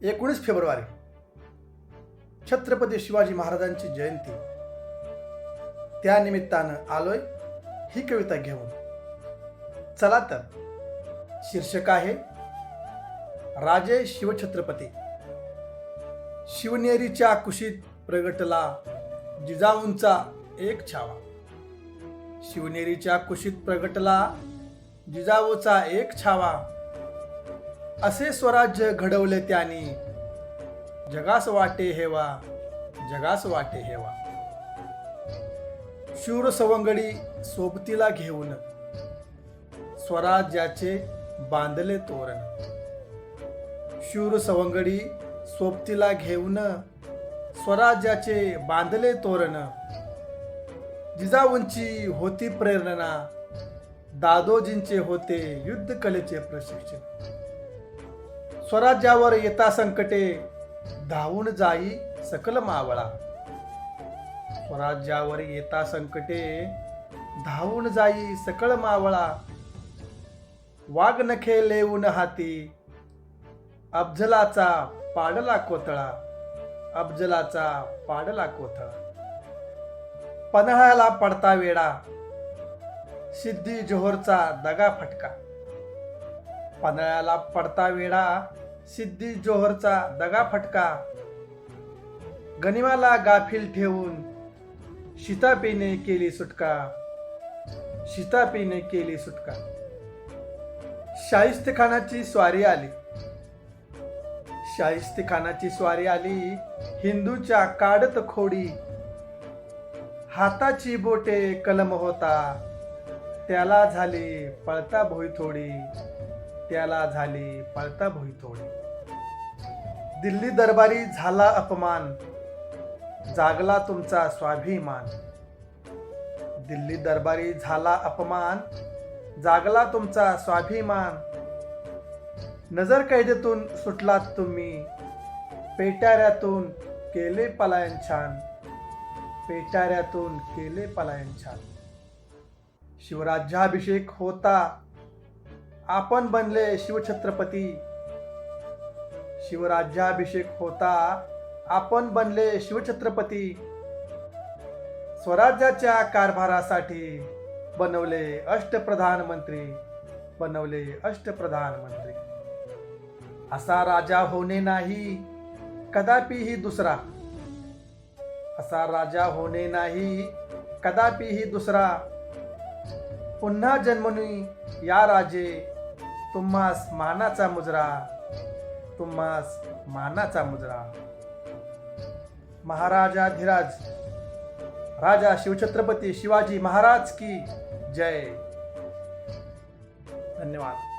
19 February Chhatrapati Shivaji महाराजांची जयंती. त्या निमित्तानं आलोय ही कविता घेऊन. चला तर, शीर्षक आहे राजे शिवछत्रपती. शिवनेरीच्या कुशीत प्रगटला जिजाऊंचा एक छावा. शिवनेरीच्या कुशीत प्रगटला जिजाऊचा एक छावा. असे स्वराज्य घडवले त्यांनी, जगास वाटे हेवा, जगास वाटे हेवा. शूर सवंगडी सोबतीला घेऊन स्वराज्याचे बांधले तोरण. शूर सवंगडी सोबतीला घेऊन स्वराज्याचे बांधले तोरण. जिजाऊंची होती प्रेरणा, दादोजींचे होते युद्ध कलेचे प्रशिक्षण. स्वराज्यावर येता संकटे, धावून जाई सकल मावळा. स्वराज्यावर येता संकटे, धावून जाई सकल मावळा. वाघ नखे लेऊन हाती, अफजलाचा पाडला कोथळा, अफजलाचा पाडला कोथळा. पन्हाळ्याला पडता वेडा, सिद्धी जोहरचा दगा फटका. पन्हाळ्याला पडता वेडा, सिद्धी जोहरचा दगा फटका. गनिमाला गाफील ठेवून शितापीने केली सुटका, शितापीने केली सुटका. शाहिस्तेखानाची स्वारी आली, शाहिस्तेखानाची स्वारी आली. हिंदूच्या काढत खोडी, हाताची बोटे कलम होता. त्याला झाली पळता भोई थोडी, त्याला झाली पळता भोई थोडी. दिल्ली दरबारी झाला अपमान, जागला तुमचा स्वाभिमान. दिल्ली दरबारी झाला अपमान, जागला तुमचा स्वाभिमान. नजर कैदेतून सुटलात तुम्ही, पेटाऱ्यातून केले पलायन छान, पेटाऱ्यातून केले पलायन छान. शिवराज्याभिषेक होता, आपण बनले शिवछत्रपती. शिवराज्याभिषेक होता, आपण बनले शिवछत्रपती. स्वराज्याच्या कारभारासाठी बनवले अष्टप्रधानमंत्री, बनवले अष्टप्रधानमंत्री. असा राजा होणे नाही कदापिही दुसरा, असा राजा होणे नाही कदापिही दुसरा. पुन्हा जन्मनी या राजे, तुम्हास मानाचा मुजरा, तुम्हास मानाचा मुजरा. महाराजाधिराज राजा शिवछत्रपती शिवाजी महाराज की जय. धन्यवाद.